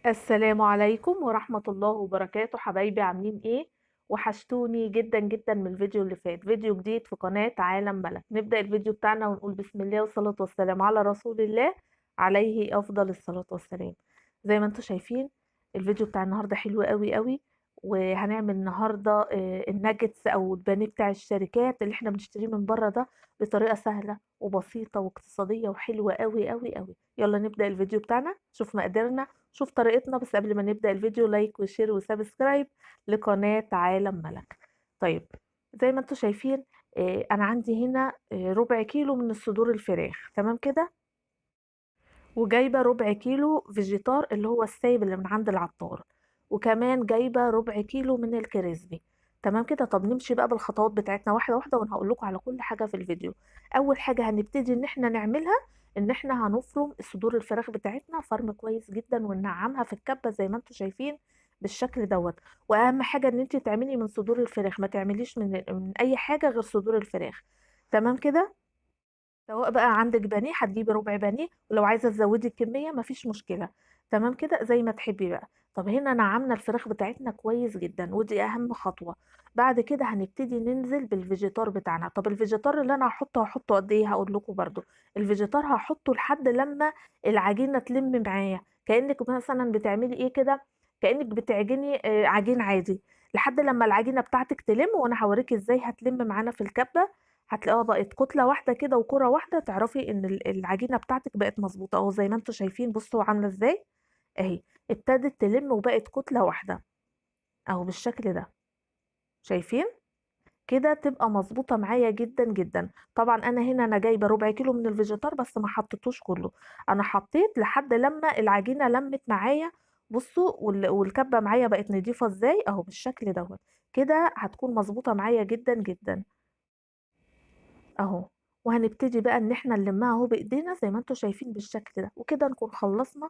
السلام عليكم ورحمة الله وبركاته، حبايبي عاملين ايه؟ وحشتوني جدا جدا من الفيديو اللي فات. فيديو جديد في قناة عالم ملك. نبدأ الفيديو بتاعنا ونقول بسم الله والصلاة والسلام على رسول الله عليه أفضل الصلاة والسلام. زي ما انتم شايفين الفيديو بتاع النهاردة حلو قوي قوي. وهنعمل النهاردة الناجتس أو البانيه بتاع الشركات اللي احنا بنشتريه من بره ده بطريقة سهلة وبسيطة واقتصادية وحلوة قوي قوي قوي. يلا نبدأ الفيديو بتاعنا، شوف مقاديرنا، شوف طريقتنا. بس قبل ما نبدأ الفيديو لايك وشير وسبسكرايب لقناة عالم ملك. طيب، زي ما انتم شايفين انا عندي هنا ربع كيلو من الصدور الفراخ، تمام كده. وجايبة ربع كيلو فيجيتار اللي هو السايب اللي من عند العطار. وكمان جايبة ربع كيلو من الكريسبي. تمام كده. طب نمشي بقى بالخطوات بتاعتنا واحدة واحدة وانا هقول لكم على كل حاجة في الفيديو. اول حاجة هنبتدي ان احنا نعملها ان احنا هنفرم صدور الفراخ بتاعتنا فرم كويس جدا وننعمها في الكبة زي ما انتم شايفين بالشكل دوت. واهم حاجة ان انت تعملي من صدور الفراخ، ما تعمليش من اي حاجة غير صدور الفراخ. تمام كده. سواء بقى عندك بانيه هتجيبي ربع بانيه، ولو عايزه تزودي الكميه مفيش مشكله. تمام كده زي ما تحبي بقى. طب هنا نعمنا الفراخ بتاعتنا كويس جدا ودي اهم خطوه. بعد كده هنبتدي ننزل بالفيجيتار بتاعنا. طب الفيجيتار اللي انا هحطه قد ايه؟ هقول لكم برضو. الفيجيتار هحطه لحد لما العجينه تلم معايا، كانك مثلا بتعملي ايه كده، كانك بتعجني عجين عادي، لحد لما العجينه بتاعتك تلم. وانا هوريكي ازاي هتلم معانا في الكبه. هتلاقيها بقت كتلة واحدة كده وكرة واحدة، تعرفي ان العجينة بتاعتك بقت مظبوطة اهو. زي ما انتوا شايفين بصوا عاملة ازاي اهي، ابتدت تلم وبقت كتلة واحدة اهو بالشكل ده. شايفين كده تبقى مظبوطة معايا جدا جدا. طبعا انا هنا انا جايبة ربع كيلو من الفيجيتار بس ما حطيتوش كله، انا حطيت لحد لما العجينة لمت معايا. بصوا والكبة معايا بقت نضيفة ازاي اهو بالشكل دوت. كده هتكون مظبوطة معايا جدا جدا اهو. وهنبتدي بقى ان احنا نلمها اهو بايدينا زي ما انتم شايفين بالشكل ده، وكده نكون خلصنا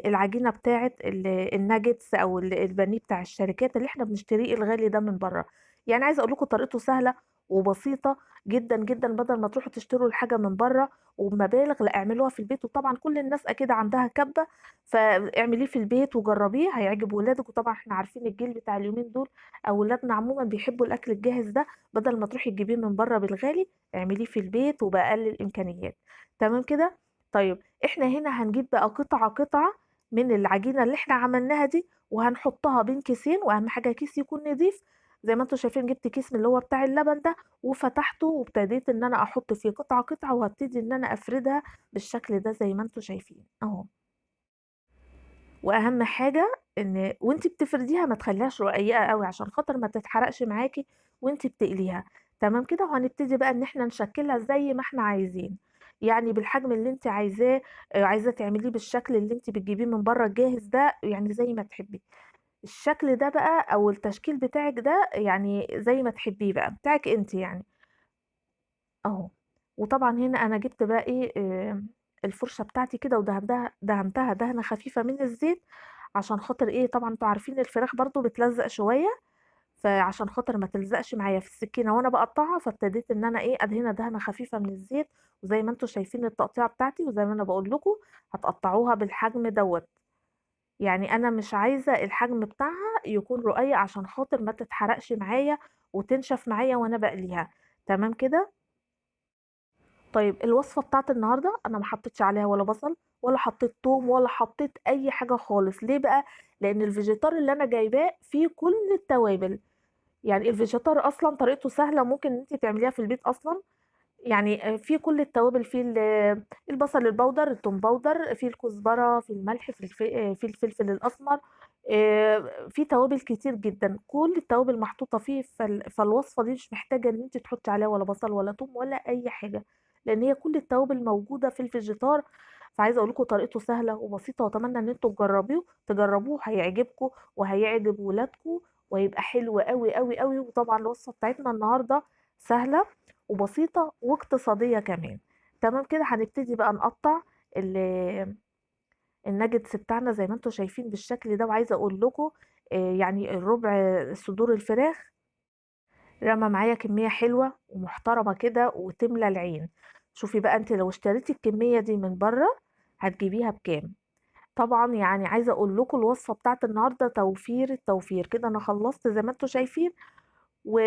العجينه بتاعه الناجتس او البانيه بتاع الشركات اللي احنا بنشتريه الغالي ده من بره. يعني عايزه اقول لكم طريقته سهله وبسيطه جدا جدا، بدل ما تروحوا تشتروا الحاجه من بره وبمبالغ، لا اعملوها في البيت. وطبعا كل الناس اكيد عندها كبه، فاعمليه في البيت وجربيه هيعجب ولادك. وطبعا احنا عارفين الجيل بتاع اليومين دول اولادنا عموما بيحبوا الاكل الجاهز ده، بدل ما تروحي تجيبيه من بره بالغالي اعمليه في البيت وباقل الامكانيات. تمام كده. طيب احنا هنا هنجيب بقى قطعه قطعه من العجينة اللي احنا عملناها دي، وهنحطها بين كيسين، واهم حاجة كيس يكون نضيف. زي ما انتم شايفين جبت كيس من اللي هو بتاع اللبن ده وفتحته وابتديت ان انا احط فيه قطعة قطعة، وهبتدي ان انا افردها بالشكل ده زي ما انتم شايفين اهو. واهم حاجة ان وانت بتفرديها ما تخليهاش رقيقة قوي عشان خاطر ما تتحرقش معاكي وانت بتقليها. تمام كده. وهنبتدي بقى ان احنا نشكلها زي ما احنا عايزين، يعني بالحجم اللي انت عايزاه. عايزة تعمليه بالشكل اللي انت بتجيبيه من بره الجاهز ده، يعني زي ما تحبي الشكل ده بقى او التشكيل بتاعك ده، يعني زي ما تحبيه بقى بتاعك انت يعني اهو. وطبعا هنا انا جبت بقى ايه الفرشه بتاعتي كده ودهنتها دهنه خفيفه من الزيت، عشان خاطر ايه، طبعا انتوا عارفين الفراخ برضو بتلزق شويه، فعشان خاطر ما تلزقش معايا في السكينه وانا بقطعها، فابتديت ان انا ايه ادهنها دهنه خفيفه من الزيت. وزي ما انتوا شايفين التقطيعه بتاعتي، وزي ما انا بقول لكم هتقطعوها بالحجم دوت. يعني انا مش عايزه الحجم بتاعها يكون رقيق عشان خاطر ما تتحرقش معايا وتنشف معايا وانا بقليها. تمام كده. طيب الوصفة بتاعت النهاردة أنا ما حطيتش عليها ولا بصل ولا حطيت توم ولا حطيت أي حاجة خالص. ليه بقى؟ لأن الفيجيتار اللي أنا جايباه فيه كل التوابل. يعني الفيجيتار أصلا طريقته سهلة، ممكن أنت تعمليها في البيت أصلا. يعني فيه كل التوابل، فيه البصل البودر، التوم بودر، فيه الكزبرة، فيه الملح، فيه الفلفل الأسمر. فيه توابل كتير جدا، كل التوابل محطوطة فيه. فالوصفة دي مش محتاجة ان انت تحطي عليها ولا بصل ولا توم ولا اي حاجة، لان هي كل التوابل موجودة في الفيجيتار. فعايزة اقول لكم طريقته سهلة وبسيطة، واتمنى ان انتوا تجربوه هيعجبكم وهيعجب ولادكم وهيبقى حلو قوي قوي قوي. وطبعا الوصفة بتاعتنا النهاردة سهلة وبسيطة واقتصادية كمان. تمام كده. هنبتدي بقى نقطع الناجتس بتاعنا زي ما انتم شايفين بالشكل ده. وعايزة اقول لكم يعني الربع صدور الفراخ رمى معايا كمية حلوة ومحترمة كده وتملى العين. شوفي بقى انت لو اشتريتي الكمية دي من بره هتجيبيها بكام؟ طبعًا يعني عايزة أقول لكم الوصفة بتاعة النهارده توفير التوفير، كده أنا خلّصت زي ما أنتم شايفين و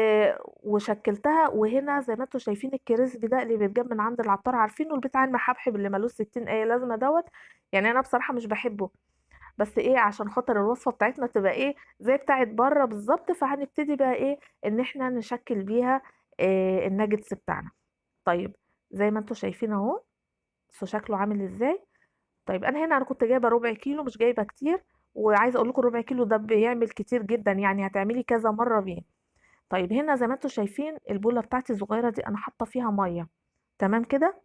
وشكّلتها، وهنا زي ما أنتم شايفين الكريسبي ده اللي بيتجاب من عند العطار، عارفينه البتاع المحبحب اللي ما لوش 60 أي لازمة دوّة، يعني أنا بصراحة مش باحبه، بس إيه عشان خاطر الوصفة بتاعتنا تبقى إيه زي بتاعة برّه بالضبط، فهنبتدي بقى إيه إن إحنا نشكّل بيها الnuggets بتاعنا. طيب زي ما أنتم شايفين أهو، بصوا شكله عامل إزاي. طيب أنا كنت جايبة ربع كيلو مش جايبة كتير، وعايزة أقول لكم الربع كيلو ده بيعمل كتير جدًا، يعني هتعملي كذا مرّة بيه. طيب هنا زي ما أنتم شايفين البولة بتاعتي الصغيرة دي أنا حاطة فيها مَيّة، تمام كده؟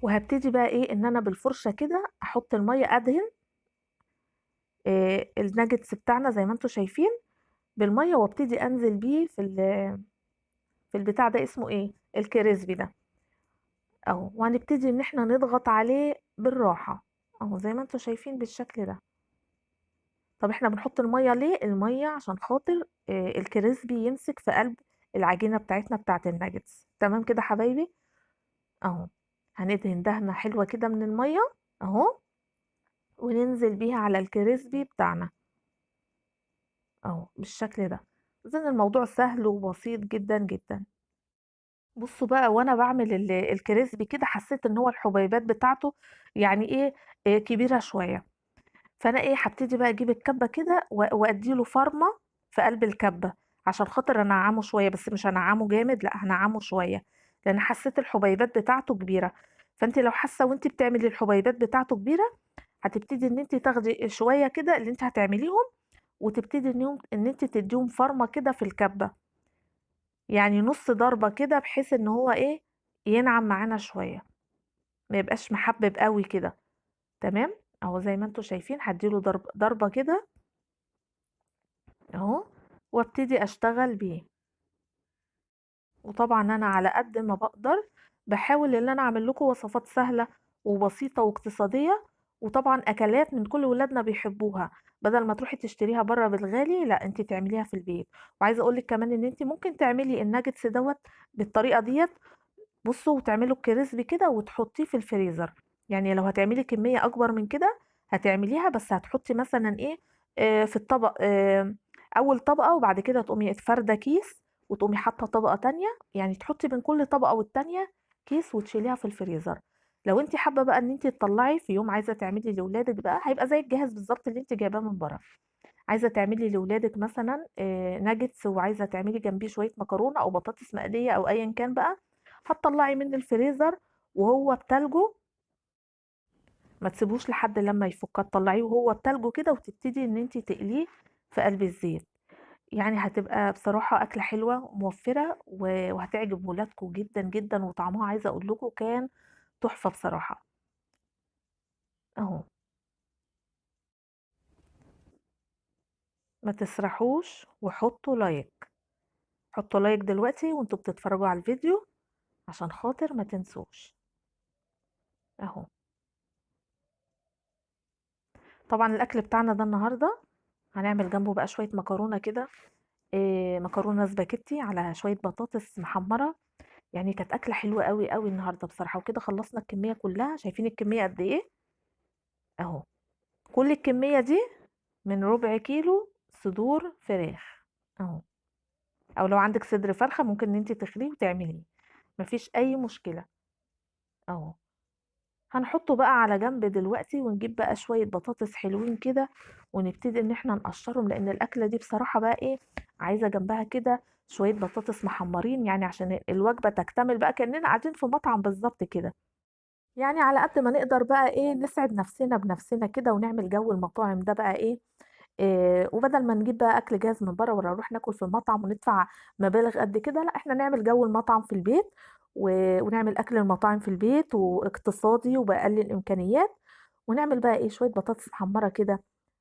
وهابتدي بقى إيه إن أنا بالفرشة كده أحط المَيّة أدهن الnuggets بتاعنا زي ما أنتم شايفين بالمَيّة، وابتدي أنزل بيه في البتاع ده اسمه إيه، الكريسبي ده أهو، وهنبتدي إن إحنا نضغط عليه بالراحة، أهو زي ما أنتم شايفين بالشكل ده. طب إحنا بنحط المَيّة ليه؟ المَيّة عشان خاطر الكريسبي يمسك في قلب العجينة بتاعتنا بتاعة الnuggets، تمام كده حبايبي؟ أهو، هندهن دهنة حلوة كده من المَيّة أهو، وننزل بيها على الكريسبي بتاعنا، أهو بالشكل ده. أظن الموضوع سهل وبسيط جدًا، جدًا. بُصّوا بقى وأنا باعمل الكريسبي كده حسيت إن هو الحبيبات بتاعته يعني إيه، كبيرة شوية، فأنا إيه هابتدي بقى أجيب الكبة كده وأدّي له فرمة في قلب الكبة، عشان خاطر أنعّمه شوية، بس مش هانعّمه جامد لأ، هانعّمه شوية، لإن حسيت الحبيبات بتاعته كبيرة، فأنتِ لو حاسة وأنتِ بتعملي الحبيبات بتاعته كبيرة، هتبتدي إن أنتِ تاخدي شوية كده اللي أنتِ هتعمليهم، وتبتدي إن أنتِ تدّيهم فرمة كده في الكبة، يعني نُص ضربة كده بحيث إن هو إيه، ينعم معانا شوية، ما يبقاش محبِّب أوي كده، تمام؟ أهو زي ما أنتم شايفين هادّي له ضربة كده أهو، وابتدي أشتغل بيه، وطبعًا أنا على قد ما باقدر باحاول إن أنا أعمل لكم وصفات سهلة وبسيطة واقتصادية، وطبعًا أكلات من كل ولادنا بيحبوها، بدل ما تروحي تشتريها برّه بالغالي لأ، أنتِ تعمليها في البيت، وعايزة أقول لِك كمان إن أنتِ ممكن تعملي الnuggets دوّة بالطريقة ديّة بُصّوا وتعملوا الكريسبي كده وتحطيه في الفريزر، يعني لو هتعملي كمية أكبر من كده هتعمليها بس هتحطي مثلًا إيه، في الطبق أول طبقة وبعد كده تقومي فاردة كيس وتقومي حاطة طبقة تانية، يعني تحطي بين كل طبقة والتانية كيس وتشيليها في الفريزر. لو أنتِ حابة بقى إن أنتِ تطلّعي في يوم عايزة تعملي لولادِك بقى هيبقى زي الجاهز بالضبط اللي أنتِ جايباه من برّه، عايزة تعملي لولادِك مثلًا nuggets وعايزة تعملي جنبيه شوية مكرونة أو بطاطس مقلية أو أيًا كان بقى، هتطلّعي من الفريزر وهو بتلجه، ما تسيبوش لحد لمّا يفُك، هتطلّعيه وهو بتلجه كده وتبتدي إن أنتِ تقليه في قلب الزيت، يعني هتبقى بصراحة أكلة حلوة وموفّرة وهتعجب ولادكم جدًا، جدًا، وطعمها عايزة أقول لكم كان تحفة بصراحة، أهو، ما تسرحوش وحطّوا لايك، حطّوا لايك دلوقتي وأنتم بتتفرّجوا على الفيديو عشان خاطر ما تنسوش، أهو. طبعًا الأكل بتاعنا ده النهارده هنعمل جنبه بقى شوية مكرونة كده، مكرونة سباجيتي على شوية بطاطس محمّرة، يعني كانت أكلة حلوة أوي، أوي النهارده بصراحة، وكده خلّصنا الكمية كلّها، شايفين الكمية قد إيه؟ أهو، كل الكمية دي من ربع كيلو صدور فراخ، أهو، أو لو عندِك صدر فرخة ممكن إن أنتِ تخليه وتعمليه، ما فيش أي مشكلة، أهو. هنحطه بقى على جنب دلوقتي ونجيب بقى شوية بطاطس حلوين كده ونبتدي ان احنا نقشرهم لان الاكلة دي بصراحة بقى ايه عايزة جنبها كده شوية بطاطس محمرين يعني عشان الوجبة تكتمل بقى كأننا قاعدين في مطعم بالظبط كده يعني على قد ما نقدر بقى ايه نسعد نفسنا بنفسنا كده ونعمل جو المطاعم ده بقى ايه وبدل ما نجيب بقى أكل جاهز من برّه والّا نروح ناكل في المطعم وندفع مبالغ قد كده، لأ إحنا نعمل جو المطعم في البيت، ونعمل أكل المطاعم في البيت واقتصادي وبأقل الإمكانيات، ونعمل بقى إيه شوية بطاطس محمرة كده،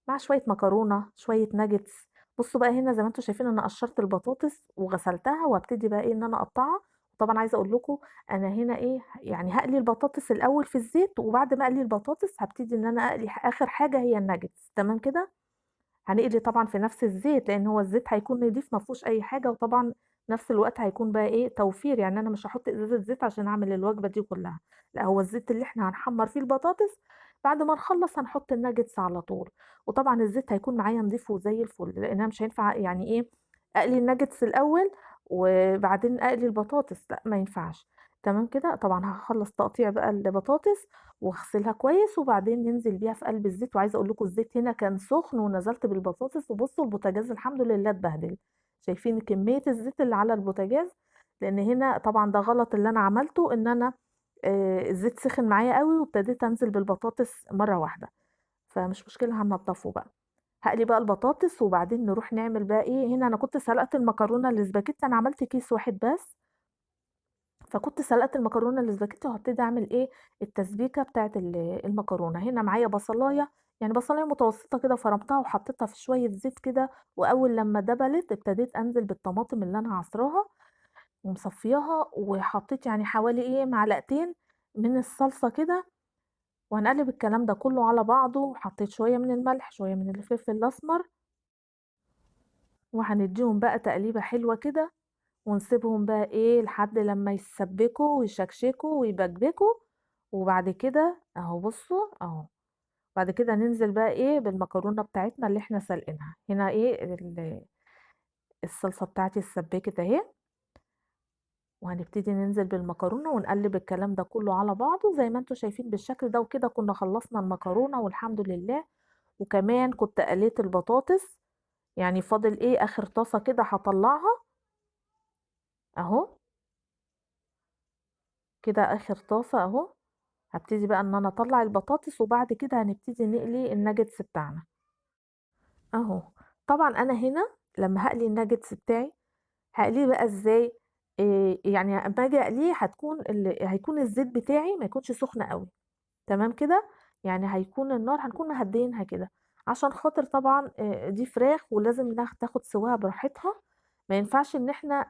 مع شوية مكرونة، شوية nuggets. بُصّوا بقى هنا زي ما أنتم شايفين أنا قشّرت البطاطس وغسلتها وهابتدي بقى إيه إن أنا أقطّعها، وطبعًا عايزة أقول لكم أنا هنا إيه يعني هاقلي البطاطس الأول في الزيت، وبعد ما أقلي البطاطس هابتدي إن أنا أقلي آخر حاجة هي الnuggets تمام كده؟ هنقلي طبعًا في نفس الزيت، لإن هو الزيت هيكون نضيف ما فيهوش أي حاجة، وطبعًا نفس الوقت هيكون بقى إيه توفير، يعني أنا مش هاحط إزازة زيت عشان أعمل الوجبة دي كلها، لأ هو الزيت اللي إحنا هنحمّر فيه البطاطس بعد ما نخلّص هنحط الnuggets على طول، وطبعًا الزيت هيكون معايا نضيف وزي الفل، لإن أنا مش هينفع يعني إيه أقلي الnuggets الأول وبعدين أقلي البطاطس، لأ ما ينفعش، تمام كده؟ طبعًا هاخلّص تقطيع بقى البطاطس واغسلها كويس وبعدين ننزل بيها في قلب الزيت، وعايزة أقول لكم الزيت هنا كان سخن ونزلت بالبطاطس وبُصّوا البوتاجاز الحمد لله اتبهدل، شايفين كمية الزيت اللي على البوتاجاز؟ لإن هنا طبعًا ده غلط اللي أنا عملته إن أنا الزيت سخن معايا أوي وابتديت أنزل بالبطاطس مرّة واحدة، فمش مشكلة هانضّفه بقى. هاقلي بقى البطاطس وبعدين نروح نعمل بقى إيه، هنا أنا كنت سلقت المكرونة الاسباجيتي أنا عملت كيس واحد بس، فكنت سلقت المكرونة الاسباجيتي وهابتدي أعمل إيه، التسبيكة بتاعة المكرونة. هنا معايا بصلاية، يعني بصلاية متوسطة كده فرمتها وحطيتها في شوية زيت كده، وأول لمّا دبلت ابتديت أنزل بالطماطم اللي أنا عصراها ومصفياها وحطيت يعني حوالي إيه، معلقتين من الصلصة كده وهنقلب الكلام ده كله على بعضه، وحطيت شوية من الملح، شوية من الفلفل الأسمر، وهندّيهم بقى تقليبة حلوة كده، ونسيبهم بقى إيه لحد لمّا يتسبّكوا ويشكشكوا ويبكبكوا، وبعد كده أهو بُصّوا أهو، بعد كده ننزل بقى إيه بالمكرونة بتاعتنا اللي إحنا سالقينها، هنا إيه الصلصة بتاعتي اتسبّكت أهي، وهنبتدي ننزل بالمكرونة ونقلّب الكلام ده كله على بعضه زي ما أنتم شايفين بالشكل ده، وكده كنا خلّصنا المكرونة والحمد لله. وكمان كنت قليت البطاطس، يعني فاضل إيه آخر طاسة كده هاطلّعها أهو، كده آخر طاسة أهو، هابتدي بقى إن أنا أطلّع البطاطس وبعد كده هنبتدي نقلي الnuggets بتاعنا، أهو. طبعًا أنا هنا لمّا هاقلي الnuggets بتاعي هاقليه بقى إزاي، يعني أمّا آجي أقليه هيكون الزيت بتاعي ما يكونش سخن أوي. تمام كده، يعني هيكون النار هنكون مهدّيينها كده، عشان خاطر طبعًا دي فراخ ولازم إنها تاخد سواها براحتها، ما ينفعش إن إحنا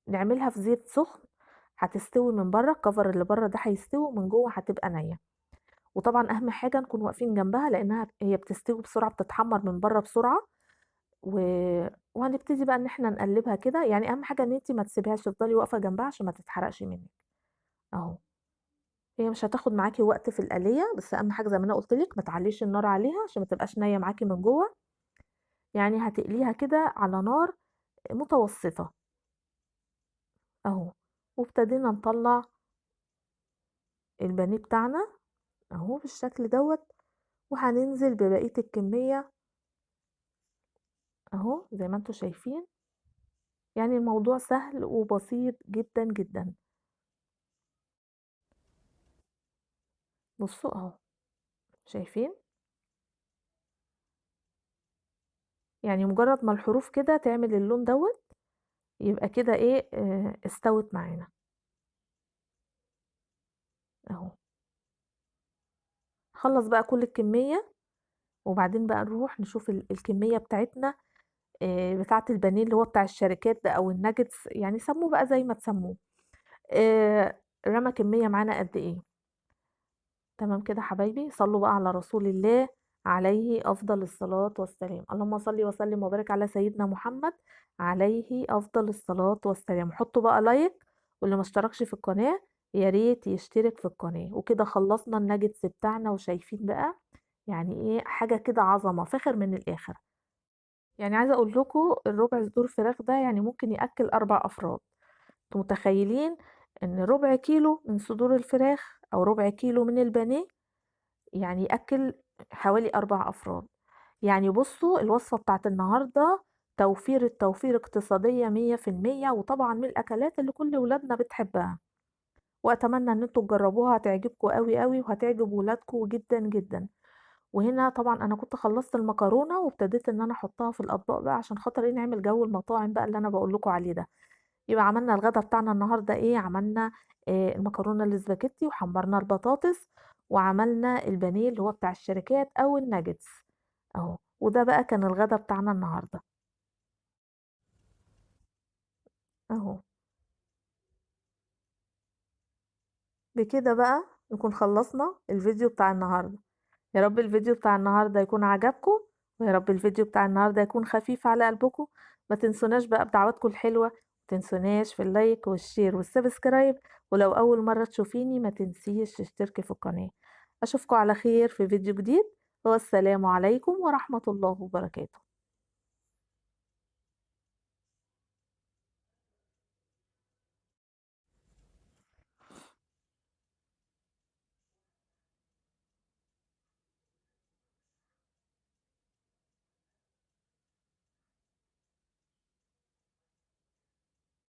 نعملها في زيت سخن، هتستوي من برّه الcover اللي برّه ده هيستوي ومن جوّه هتبقى نيّة، وطبعًا أهم حاجة نكون واقفين جنبها لإنها هي بتستوي بسرعة بتتحمّر من برّه بسرعة، و وهنبتدي بقى إن إحنا نقلّبها كده، يعني أهم حاجة إن أنتِ ما تسيبيهاش تفضلي واقفة جنبها عشان ما تتحرقش منِّك، أهو. هي مش هتاخد معاكِ وقت في القلية، بس أهم حاجة زي ما أنا قُلت لِك ما تعلّيش النار عليها عشان ما تبقاش نيّة معاكِ من جوّه، يعني هتقليها كده على نار متوسطة أهو، وابتدينا نطلّع البانيه بتاعنا أهو بالشكل دوّة، وهننزل ببقية الكمية أهو زي ما أنتم شايفين، يعني الموضوع سهل وبسيط جدًا، جدًا. بُصّوا أهو، شايفين؟ يعني مجرّد ما الحروف كده تعمل اللون دوّة، يبقى كده إيه، استوت معانا أهو. نخلّص بقى كل الكمية وبعدين بقى نروح نشوف الكمية بتاعتنا بتاعة البانيه اللي هو بتاع الشركات ده أو الnuggets يعني سموه بقى زي ما تسموه، رمى كمية معانا قد إيه، تمام كده حبايبي، صلّوا بقى على رسول الله عليه أفضل الصلاة والسلام، اللهم صل وسلم وبارك على سيدنا محمد عليه أفضل الصلاة والسلام، حطّوا بقى لايك واللي ما اشتركش في القناة يا ريت يشترك في القناة، وكده خلّصنا الnuggets بتاعنا وشايفين بقى يعني إيه حاجة كده عظمة، فاخر من الآخر. يعني عايزة أقول لكم الربع صدور فراخ ده يعني ممكن يأكّل 4 أفراد، أنتم متخيّلين إن ربع كيلو من صدور الفراخ أو ربع كيلو من البانيه يعني يأكّل حوالي 4 أفراد، يعني بُصّوا الوصفة بتاعة النهارده توفير التوفير اقتصادية 100% وطبعًا من الأكلات اللي كل ولادنا بتحبها، وأتمنى إن أنتم تجرّبوها هتعجبكم أوي، أوي وهتعجب ولادكم جدًا، جدًا. وهنا طبعًا أنا كنت خلّصت المكرونة وابتديت إن أنا أحطها في الأطباق بقى عشان خاطر إيه، نعمل جو المطاعم بقى اللي أنا باقول لكم عليه ده. يبقى عملنا الغدا بتاعنا النهارده إيه، عملنا المكرونة الاسباجيتي وحمّرنا البطاطس وعملنا البانيه اللي هو بتاع الشركات أو الnuggets أهو، وده بقى كان الغدا بتاعنا النهارده أهو. بكده بقى نكون خلّصنا الفيديو بتاع النهارده. يا رب الفيديو بتاع النهارده يكون عجبكم، ويا رب الفيديو بتاع النهارده يكون خفيف على قلبكم، ما تنسوناش بقى بدعواتكم الحلوة، ما تنسوناش في اللايك والشير والسبسكرايب، ولو أول مرة تشوفيني ما تنسيش تشتركي في القناة. أشوفكم على خير في فيديو جديد، والسلام عليكم ورحمة الله وبركاته.